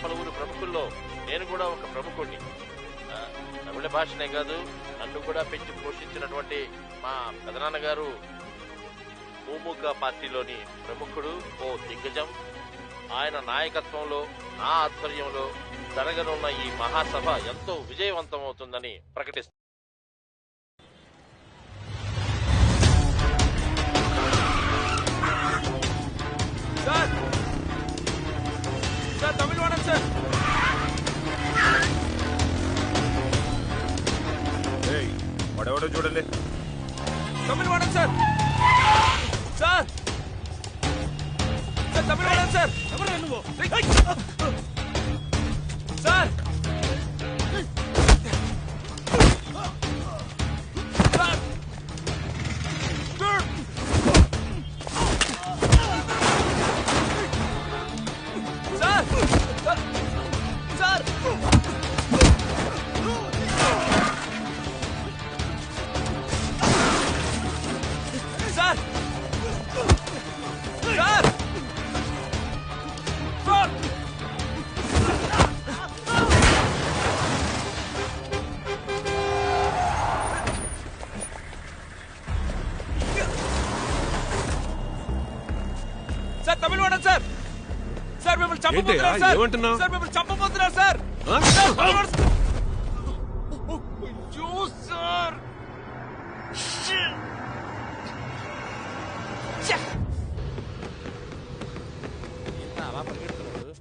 పలువురు ప్రముఖుల్లో నేను కూడా ఒక ప్రముఖుడిని. తమిళ భాషనే కాదు, నన్ను కూడా పెంచి పోషించినటువంటి మా పెదనాన్నగారు మూముక పార్టీలోని ప్రముఖుడు, ఓ దిగ్గజం. ఆయన నాయకత్వంలో, నా ఆధ్వర్యంలో జరగనున్న ఈ మహాసభ ఎంతో విజయవంతమవుతుందని ప్రకటిస్తారు. తమిళవాడం సార్, వాడెవడో చూడండి. తమిళవాడం సార్, సార్ తమిళవాడం సార్, ఎవరు నువ్వు సార్? తమిళవాడం సార్, సార్ మిమ్మల్ని చంపబోతున్నారు సార్, సార్ మిమ్మల్ని చంపబోతున్నారు సార్. సార్ అలా పరిగెడుతున్నాడు.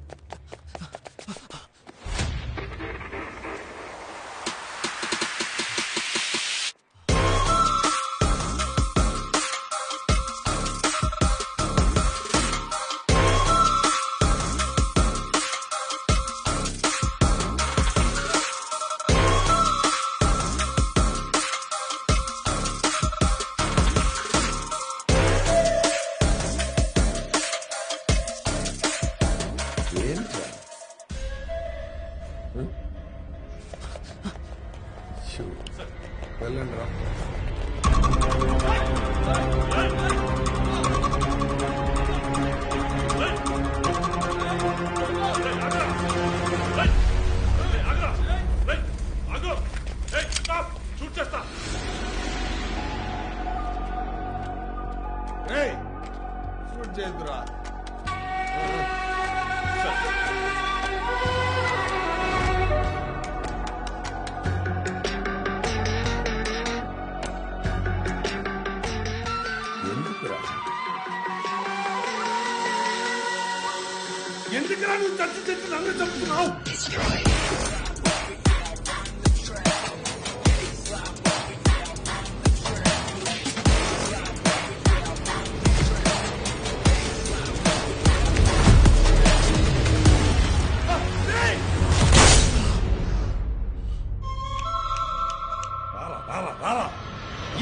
వెళ్ళండి రా. షూట్ చేయదురా. ఎందుకురా నువ్వు చచ్చి చచ్చి నన్ను చంపుతున్నావు?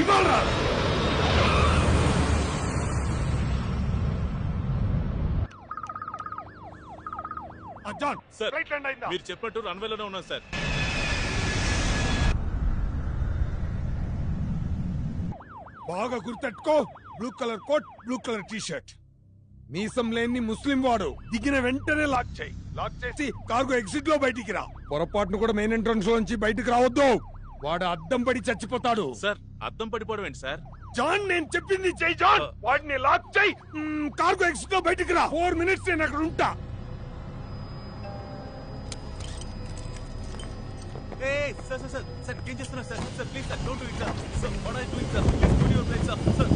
ఇవాళ జాన్ సార్, మీరు చెప్పినట్టు రన్వేలోనే ఉన్నాం సార్. బాగా గుర్తెట్టుకో. Blue colour coat, blue colour T shirt, మీసం లేని ముస్లిం వాడు. దిగిన వెంటనే లాక్ చేయి. లాక్ చేసి కార్గో ఎగ్జిట్ లో బయటికి రా. పొరపాటును కూడా మెయిన్ ఎంట్రన్స్ లోంచి బయటికి రావద్దు. వాడు అద్దం పడి చచ్చిపోతాడు. సార్, అద్దం పడిపోవడం ఏంటి సార్? జాన్, నేను చెప్పింది చెయ్యి జాన్. వాడిని లాక్ చేయి. కార్గో ఎగ్జిట్ లో బయటికి రా. 4 minutes నేను అక్కడ ఉంటా. సార్ సార్ సార్ సార్ ఏం చేస్తున్నారు sir? Sir please sir, don't do it sir. Sir what are you doing sir? Please put your brakes up sir.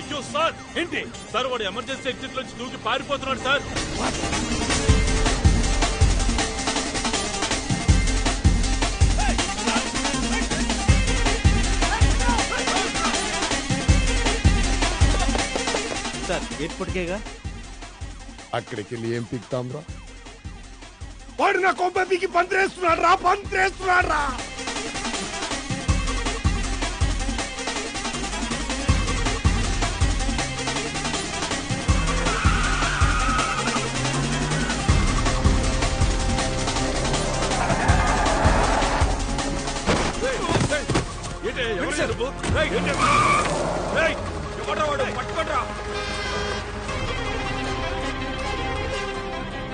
అయ్యో సార్, ఏంటి సార్? వాడు ఎమర్జెన్సీ ఎగ్జిట్ నుంచి దూకి పారిపోతున్నాడు సార్. సార్ ఎయిర్పోర్ట్కేగా. అక్కడికి వెళ్ళి ఏం పిక్తాం రా? వాడు నా కొంపకి పంత్రేస్తున్నాడు రా, పంత్రేస్తున్నాడు రా.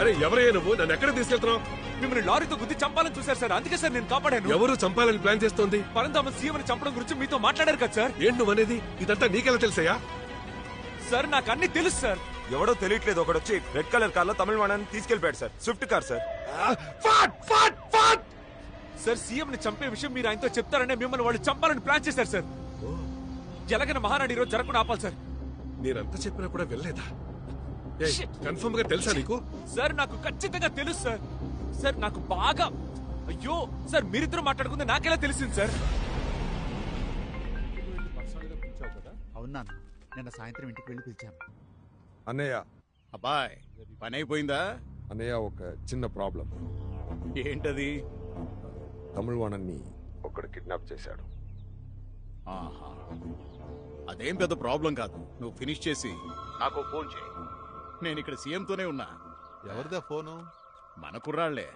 అరే ఎవరయ్యా నువ్వు? నన్ను ఎక్కడ తీసుకెళ్తున్నావు? మిమ్మల్ని లారీతో గుద్ది చంపాలని చూశారు సార్, అందుకే సార్ నేను కాపాడాను. ఎవరు చంపాలని ప్లాన్ చేస్తోంది? పరంధామ సీఎంని చంపడం గురించి మీతో మాట్లాడారు కదా సార్. ఏంటి నువ్వు అనేది? ఇదంతా నీకెలా తెలుసయ్యా? సార్ నాకు అన్ని తెలుసు సార్. ఎవడో తెలియట్లేదు, ఒకడొచ్చి రెడ్ కలర్ కార్ లో తమిళవాణని తీసుకెళ్లిపోయాడు sir. Swift car sir. Sir సీఎంని చంపే విషయం మీరు ఆయనతో చెప్తారనే మిమ్మల్ని వాళ్ళు చంపాలని ప్లాన్ చేశారు సార్. ఎలాగైనా మహానాడు రోజు జరగకుండా ఆపాలి సార్. నేనంతా చెప్పినా కూడా వెళ్ళలేదా? కన్ఫర్మ్ గా తెలుసా నీకు? సార్ నాకు ఖచ్చితంగా తెలుసు సార్. సార్ నాకు బాగా, అయ్యో సార్ మీరిద్దరు మాట్లాడుకుంది నాకెలా తెలిసింది సార్? అవునా, నిన్న సాయంత్రం ఇంటికి వెళ్ళి పిలిచాను. అన్నయ్య అబ్బాయ్ పని అయిపోయిందా? అన్నయ్య ఒక చిన్న ప్రాబ్లం. ఏంటది? తమిళవాణన్ని ఒకడు కిడ్నాప్ చేశాడు. ఆహా, అదేం పెద్ద ప్రాబ్లం కాదు. నువ్వు ఫినిష్ చేసి నాకు ఫోన్ చేయి. నేను ఇక్కడ సీఎంతోనే ఉన్నా. ఎవరిదా ఫోను? మన కుర్రాళ్లే.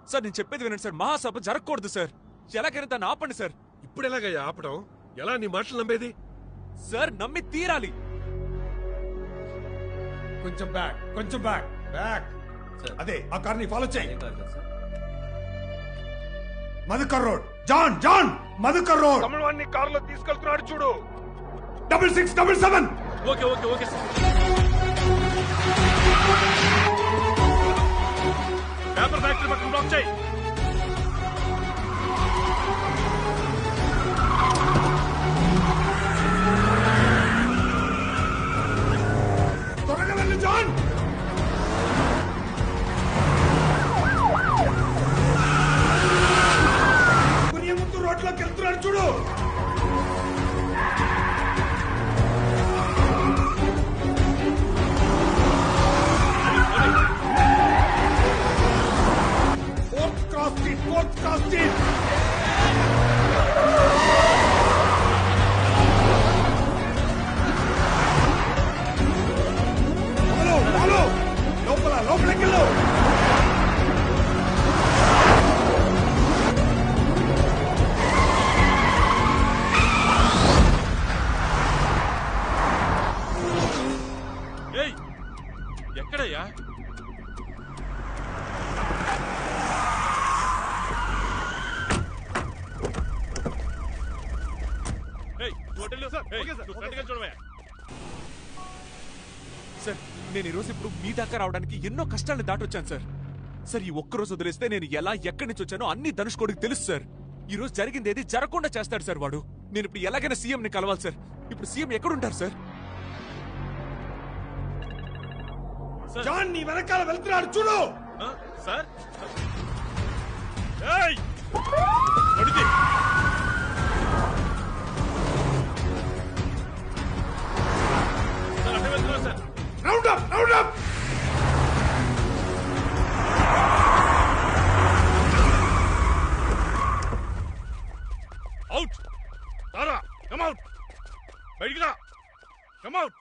సార్ నేను చెప్పేది వినండి సార్, మహాసభ జరగకూడదు సార్. ఎలాగైనా దాన్ని ఆపండి సార్. ఇప్పుడు ఎలాగయ్యా ఆపడం? ఎలా నీ మాటలు నమ్మేది? సార్ నమ్మి తీరాలి. కొంచెం బ్యాక్, కొంచెం బ్యాక్, బ్యాక్. అదే ఆ కార్ని ఫాలో చేయి. Madhukar road. John John Madhukar road. తమిళవాణ్ణి కారులో తీసుకెళ్తున్నాడు చూడు. 6677. Okay okay okay sir. Paper factory పక్కన బ్లాక్ చేయి. త్వరగా వెళ్ళు జాన్. ముందు రోడ్లోకి వెళ్తున్నాడు చూడు. Fourth cross street. Follow. లోపలికి వెళ్ళు. ఎక్కడయ్యా? సార్ నేను ఈ రోజు ఇప్పుడు మీ దాకా రావడానికి ఎన్నో కష్టాలను దాటొచ్చాను సార్. సార్ ఈ ఒక్కరోజు వదిలేస్తే నేను ఎలా ఎక్కడి నుంచి వచ్చానో అన్ని ధనుష్కోడికి తెలుసు సార్. ఈ రోజు జరిగింది ఏది జరగకుండా చేస్తాడు సార్ వాడు. నేను ఇప్పుడు ఎలాగైనా సీఎం ని కలవాలి సార్. ఇప్పుడు సీఎం ఎక్కడుంటారు సార్? జాన్ నీ వెనకాల వెళ్తున్నాడు చూడు. Sir round up, round up. Out. Tara come out. బయటికి రా. Come out.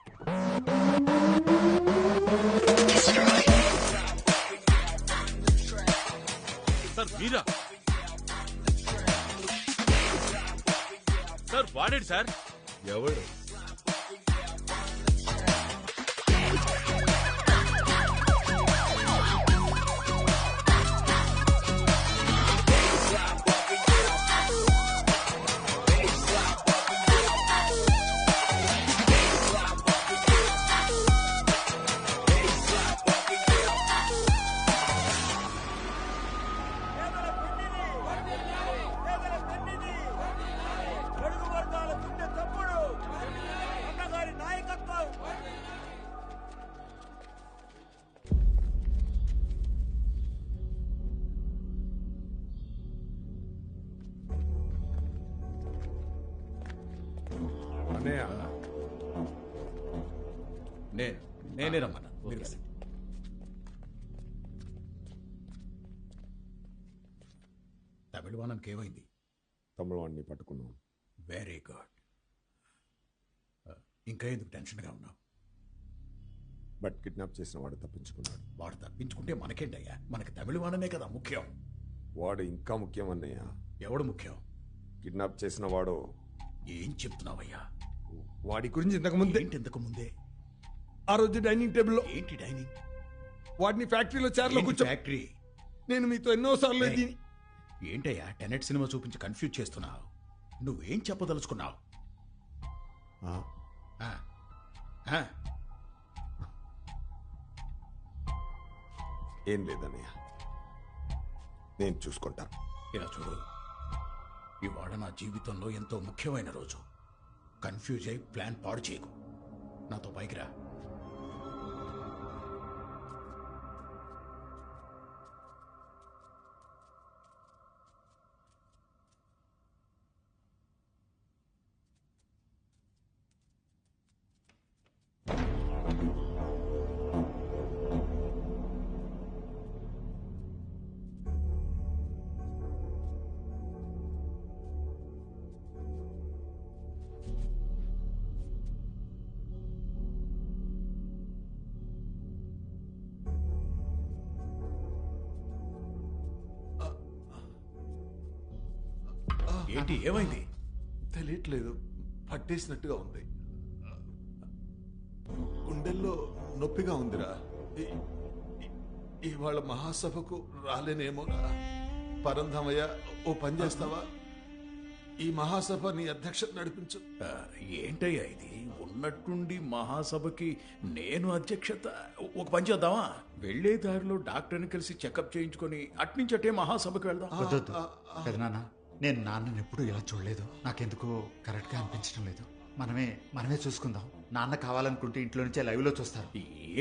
సార్ మీరా? సార్ వాడేడు సార్. ఎవడు? నేనే రమ్మన్నా. తమిళవాణానికి ఏమైంది? తమిళవాణ్ణి పట్టుకున్నాం. Very good. ఇంకా ఎందుకు టెన్షన్గా ఉన్నావు? బట్ కిడ్నాప్ చేసిన వాడు తప్పించుకున్నాడు. వాడు తప్పించుకుంటే మనకేంటయ్యా? మనకి తమిళవాణనే కదా ముఖ్యం. వాడు ఇంకా ముఖ్యం అన్నయ్య. ఎవడు ముఖ్యం? కిడ్నాప్ చేసిన వాడు. ఏం చెప్తున్నావయ్యా? వాడి గురించి ఇంతకు ముందే ఏంటి ఇంతకు ముందే? ఆ రోజు డైనింగ్ టేబుల్లో ఏంటి డైనింగ్? వాడిని ఫ్యాక్టరీలో చైర్లో కూర్చో. ఫ్యాక్టరీ? నేను మీతో ఎన్నోసార్లు దీని ఏంటయ్యా టెనెట్ సినిమా చూపించి కన్ఫ్యూజ్ చేస్తున్నావు? నువ్వేం చెప్పదలుచుకున్నావు? ఏం లేదన్నయ్య, నేను చూసుకుంటా. ఇలా చూడు, ఇవాళ నా జీవితంలో ఎంతో ముఖ్యమైన రోజు. కన్ఫ్యూజ్ అయి ప్లాన్ పాడు చేయకు. నాతో పైకి రా. ఏంటి, ఏమైంది? తెలియట్లేదు, పట్టేసినట్టుగా ఉంది. గుండెల్లో నొప్పిగా ఉందిరా. ఇవాళ మహాసభకు రాలేనేమోరా. పరంధామయ్య, ఓ పని చేస్తావా? ఈ మహాసభ నీ అధ్యక్షత నడిపించు. ఏంటయ్యా ఇది? ఉన్నట్టుండి మహాసభకి నేను అధ్యక్షత? ఒక పని చేద్దామా? వెళ్లే దారిలో డాక్టర్ని కలిసి చెకప్ చేయించుకొని అట్నుంచటే మహాసభకి వెళ్దాం. పెదనాన్న, నేను నాన్నని ఎప్పుడు ఇలా చూడలేదు. నాకెందుకో కరెక్ట్ గా అనిపించడం లేదు. మనమే చూసుకుందాం. నాన్న కావాలనుకుంటే ఇంట్లో నుంచే లైవ్ లో చూస్తారు.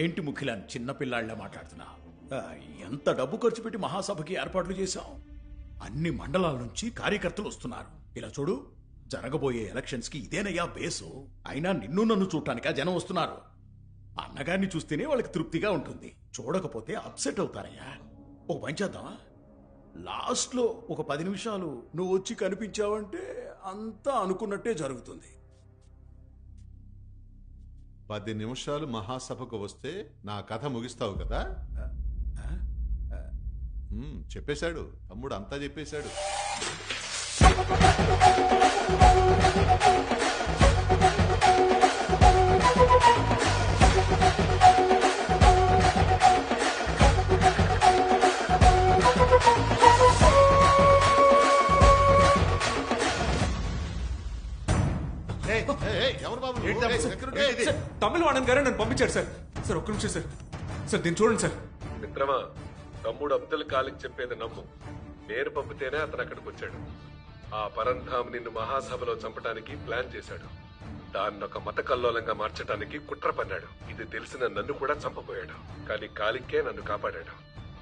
ఏంటి ముఖ్యులని చిన్నపిల్లాళ్ళ మాట్లాడుతున్నా? ఎంత డబ్బు ఖర్చు పెట్టి మహాసభకి ఏర్పాట్లు చేశాం. అన్ని మండలాల నుంచి కార్యకర్తలు వస్తున్నారు. ఇలా చూడు, జరగబోయే ఎలక్షన్స్ కి ఇదేనయ్యా బేసు. అయినా నిన్ను నన్ను చూడటానికా జనం వస్తున్నారు. అన్నగారిని చూస్తేనే వాళ్ళకి తృప్తిగా ఉంటుంది. చూడకపోతే అప్సెట్ అవుతారయ్యా. ఒక పని చేద్దామా? లాస్ట్ లో ఒక 10 నిమిషాలు నువ్వు వచ్చి కనిపించావంటే అంతా అనుకున్నట్టే జరుగుతుంది. 10 నిమిషాలు మహాసభకు వస్తే నా కథ ముగిస్తావు కదా? చెప్పేశాడు తమ్ముడు, అంతా చెప్పేశాడు. ఎవరు బాబు? తమిళ వాడన్ గారే నన్ను పంపించాడు సార్. సార్ ఒక్క నిమిషం సార్. సార్ దీన్ని చూడండి సార్. మిత్రమా, తమ్ముడు అబ్దుల్ ఖాలిక్ చెప్పేది నమ్ము. నేను పంపితేనే అతను అక్కడికి వచ్చాడు. ఆ పరంధామ్ నిన్ను మహాసభలో చంపడానికి ప్లాన్ చేశాడు. దాన్ని ఒక మత కల్లోలంగా మార్చడానికి కుట్ర పన్నాడు. ఇది తెలిసిన నన్ను కూడా చంపబోయాడు. కానీ ఖాలిక్కే నన్ను కాపాడాడు.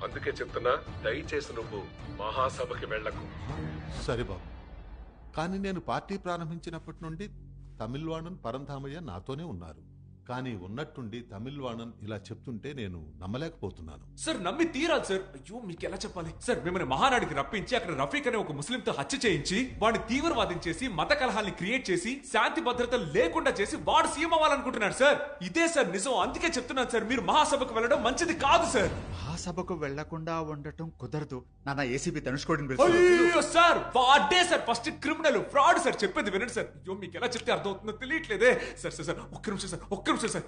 అందుకే చెప్తున్నా, దయచేసి నువ్వు మహాసభకి వెళ్లకు. సరే బాబు, కానీ నేను పార్టీ ప్రారంభించినప్పటి నుండి తమిళవాణన్ పరంధామయ్య నాతోనే ఉన్నారు. కానీ ఉన్నట్టుండి తమిళవాణన్ ఇలా చెప్తుంటే నేను నమ్మలేకపోతున్నాను. సార్ నమ్మి తీరాలి సార్. అయ్యో మీకు ఎలా చెప్పాలి సార్? మిమ్మల్ని మహానాడికి రప్పించి అక్కడ రఫీక్ అనే ఒక ముస్లింతో హత్య చేయించి వాడిని తీవ్రవాదించేసి మత కలహాల్ని క్రియేట్ చేసి శాంతి భద్రతలు లేకుండా చేసి వాడు సీఎం అవ్వాలనుకుంటున్నాడు సార్. ఇదే సార్ నిజం. అందుకే చెప్తున్నాను సార్, మీరు మహాసభకు వెళ్ళడం మంచిది కాదు సార్. మహాసభకు వెళ్లకుండా ఉండటం కుదరదు. నాన్న ఏసీబీ ధనుష్కోడిని అయ్యో సార్, వాడే sir first criminal, fraud sir. చెప్పేది వినండి సార్. అయ్యో మీకు ఎలా చెప్తే అర్థమవుతుందో తెలియట్లేదే. సార్ సార్ సార్ ఒక్క నిమిషం సార్, ఒక్క నిమిషం సార్.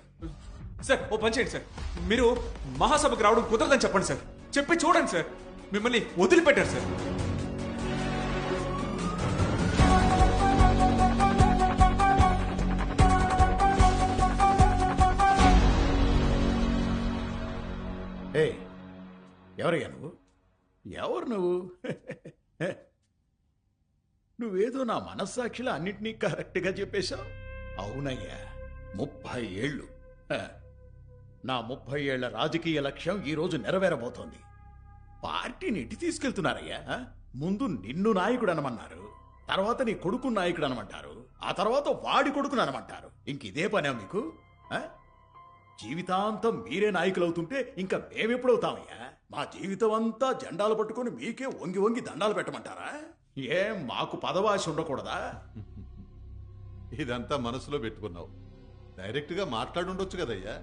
సార్ ఓ పని చేయండి సార్, మీరు మహాసభకు రావడం కుదరదని చెప్పండి సార్. చెప్పి చూడండి సార్, మిమ్మల్ని వదిలిపెట్టారు సార్. ఎవరయ్యా నువ్వు? ఎవరు నువ్వు? నువ్వేదో నా మనస్సాక్షిలో అన్నింటినీ కరెక్ట్గా చెప్పేశావు. అవునయ్యా, 30 ఏళ్ళు. నా 30 ఏళ్ల రాజకీయ లక్ష్యం ఈరోజు నెరవేరబోతోంది. పార్టీని ఎట్టి తీసుకెళ్తున్నారయ్యా? ముందు నిన్ను నాయకుడు అనమన్నారు, తర్వాత నీ కొడుకు నాయకుడు అనమంటారు, ఆ తర్వాత వాడి కొడుకుని అనమంటారు. ఇంక ఇదే పనే మీకు? జీవితాంతం మీరే నాయకులు అవుతుంటే ఇంకా మేమెప్పుడవుతామయ్యా? మా జీవితం అంతా జెండాలు పట్టుకుని మీకే వంగి వంగి దండాలు పెట్టమంటారా? ఏం మాకు పదవాసి ఉండకూడదా? ఇదంతా మనసులో పెట్టుకున్నావు. డైరెక్ట్ గా మాట్లాడుండొచ్చు కదయ్యా.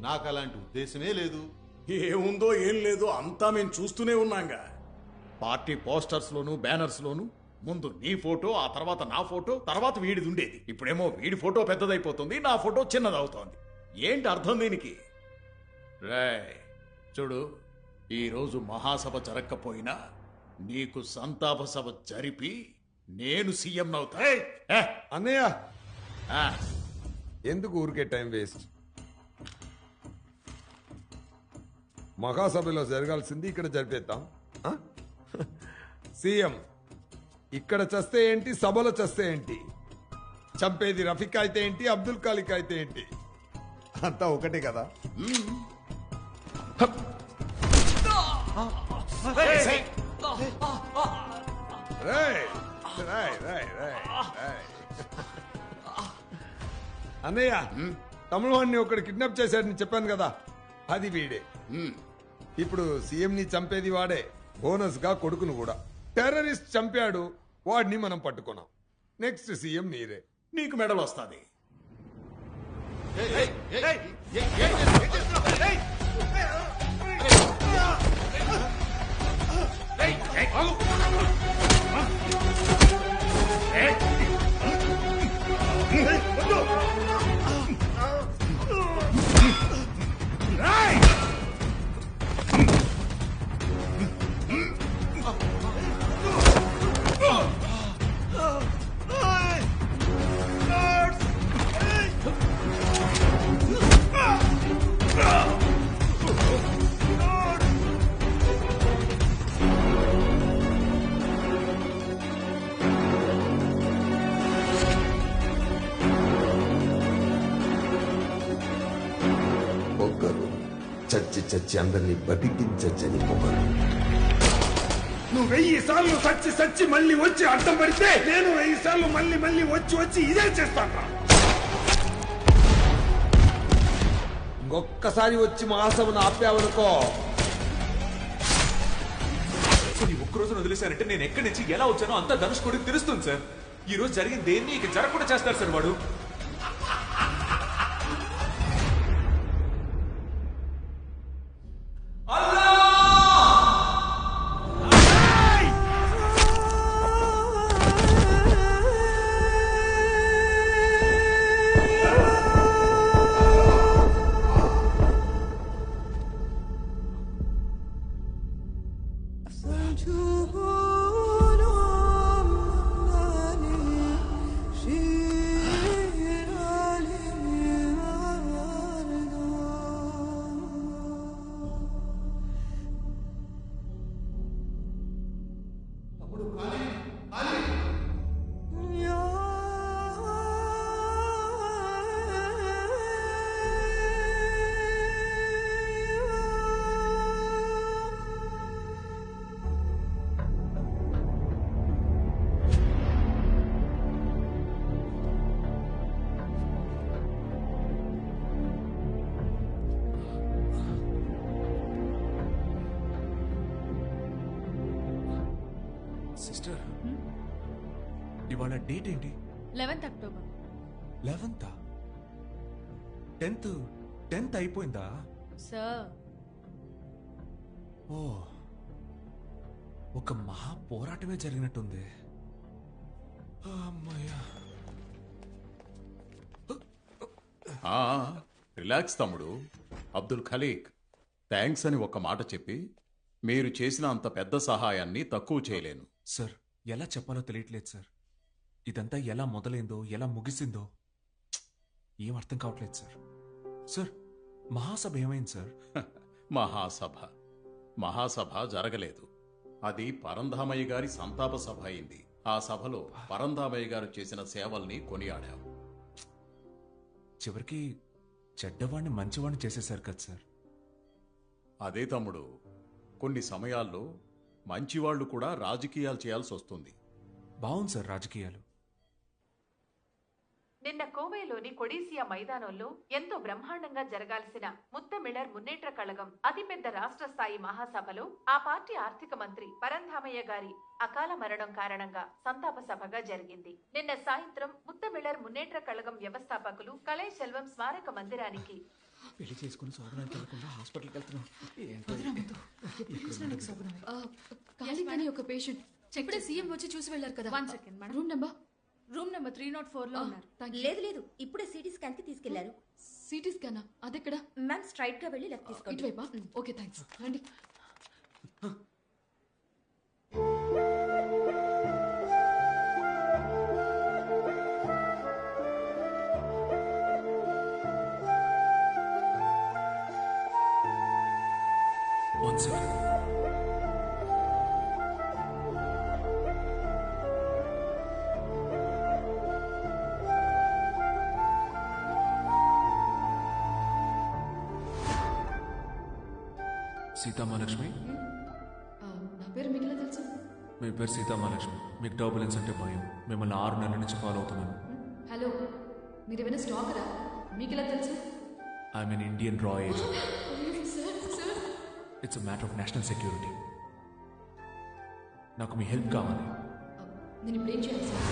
నాకు అలాంటి ఉద్దేశమే లేదు. ఏముందో ఏం లేదో అంతా మేము చూస్తూనే ఉన్నాంగా. పార్టీ పోస్టర్స్ లోను బ్యానర్స్ లోను ముందు నీ ఫోటో, ఆ తర్వాత నా ఫోటో, తర్వాత వీడిది ఉండేది. ఇప్పుడేమో వీడి ఫోటో పెద్దదైపోతుంది, నా ఫోటో చిన్నదవుతోంది. ఏంటి అర్థం దీనికి? రేయ్ చూడు, ఈరోజు మహాసభ జరగకపోయినా నీకు సంతాప సభ జరిపి నేను సీఎం అవుతా. అన్నయ్య ఎందుకు ఊరికే టైం వేస్ట్? మహాసభలో జరగాల్సింది ఇక్కడ జరిపేద్దాం. సీఎం ఇక్కడ చస్తే ఏంటి, సభలో చస్తే ఏంటి? చంపేది రఫీక్ అయితే ఏంటి, అబ్దుల్ ఖాలిక్ అయితే ఏంటి? అంతా ఒకటే కదా. అన్నయ్య తమిళ వాడిని ఒకటి కిడ్నాప్ చేశాడని చెప్పాను కదా, అది వీడే. ఇప్పుడు సీఎం ని చంపేది వాడే, బోనస్ గా కొడుకును కూడా. టెర్రరిస్ట్ చంపాడు, వాడిని మనం పట్టుకున్నాం. నెక్స్ట్ సీఎం మీరే. నీకు మెడల్ వస్తుంది. చచ్చి చచ్చి అందరినీ బతికించని పొగరు. నువ్వు 1000 సార్లు సచ్చి సచ్చి మళ్ళీ వచ్చి అడ్డం పడితే నేను 1000 సార్లు మళ్ళీ మళ్ళీ వచ్చి వచ్చి ఇదే చేస్తాను. ఇంకొక్కసారి వచ్చి మహాసభను ఆపావనుకో. ఈ ఒక్కరోజు వదిలేశానంటే నేను ఎక్కడి నుంచి ఎలా వచ్చానో అంతా ధనుష్ కొడుకు తెలుస్తుంది సార్. ఈ రోజు జరిగింది దేన్ని ఇక జరగకుండా చేస్తారు సార్ వాడు. సిస్టర్, ఇవాళ డేట్ ఏంటి? 11th October. 11th? 10th అయిపోయిందా? సార్ ఓ, ఒక మహా పోరాటమే జరిగినట్టుంది. అమ్మయ్యా. రిలాక్స్ తమ్ముడు. అబ్దుల్ ఖలీక్, థ్యాంక్స్ అని ఒక్క మాట చెప్పి మీరు చేసిన అంత పెద్ద సహాయాన్ని తక్కువ చేయలేను. సార్, ఎలా చెప్పాలో తెలియట్లేదు సార్. ఇదంతా ఎలా మొదలైందో ఎలా ముగిసిందో ఏం అర్థం కావట్లేదు సార్. సార్, మహాసభ ఏమైంది సార్? మహాసభ జరగలేదు. అది పరంధామయ్య గారి సంతాప సభ అయింది. ఆ సభలో పరంధామయ్య గారు చేసిన సేవల్ని కొనియాడాం. చివరికి చెడ్డవాణ్ణి మంచివాణ్ణి చేసేశారు కదా సార్. అదే తమ్ముడు, కొన్ని సమయాల్లో మంచివాళ్లు కూడా రాజకీయాలు చేయాల్సి వస్తుంది. బాగుంది సార్ రాజకీయాలు. నిన్న కోవైలోని కొడీసియా మైదానంలో ఎంతో బ్రహ్మాండంగా జరగాల్సిన ముత్తమిళర్ మున్నేట్ర కళగం అతిపెద్ద రాష్ట్ర స్థాయి మహాసభలో ఆ పార్టీ ఆర్థిక మంత్రి పరంధామయ్య గారి అకాల మరణం కారణంగా సంతాప సభగా జరిగింది. నిన్న సాయంత్రం ముత్తమిళర్ మున్నేట్ర కళగం వ్యవస్థాపకులు కళై సెల్వం స్మారక మందిరానికి పెళ్లి చేసుకుని సోదరానికి వెళ్లకుండా హాస్పిటల్కి వెళ్తున్నాం. ఖాళీ కానీ ఒక పేషెంట్ ఇప్పుడే సీఎం వచ్చి చూసి వెళ్ళారు కదా. 1 సెకండ్ మేడం. రూమ్ నెంబర్ 304 లో ఉన్నారు. లేదు లేదు, ఇప్పుడే సిటీ స్కాన్ కి తీసుకెళ్లారు. సిటీ స్కానా? అదెక్కడ? మ్యామ్ స్ట్రైట్ గా వెళ్ళి లెఫ్ట్ తీసుకోండి. ఇటువైపా? Okay thanks. రండి. సీతామహాలక్ష్మి, నా పేరు మీకెలా తెలుసు? మీ పేరు సీతామహాలక్ష్మి. మీకు టర్బులెన్స్ అంటే భయం. మిమ్మల్ని 6 నెలల నుంచి ఫాలో అవుతున్నాను. హలో, మీరేమైనా స్టాకరా? మీకెలా తెలుసు? ఐఎమ్ ఎన్ ఇండియన్ రా agent. Sir it's a matter of national security. నాకు మీ హెల్ప్ కావాలి. నేను ఇప్పుడు ఏం చేయాలి సార్?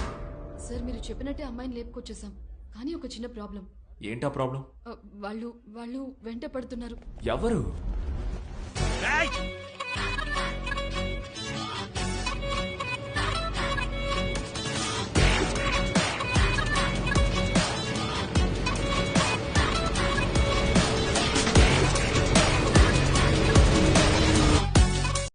సార్ మీరు చెప్పినట్టే అమ్మాయిని లేపుకొచ్చేసాం, కానీ ఒక చిన్న ప్రాబ్లం. ఏంటా ప్రాబ్లం? వాళ్ళు వెంట పడుతున్నారు. ఎవరు?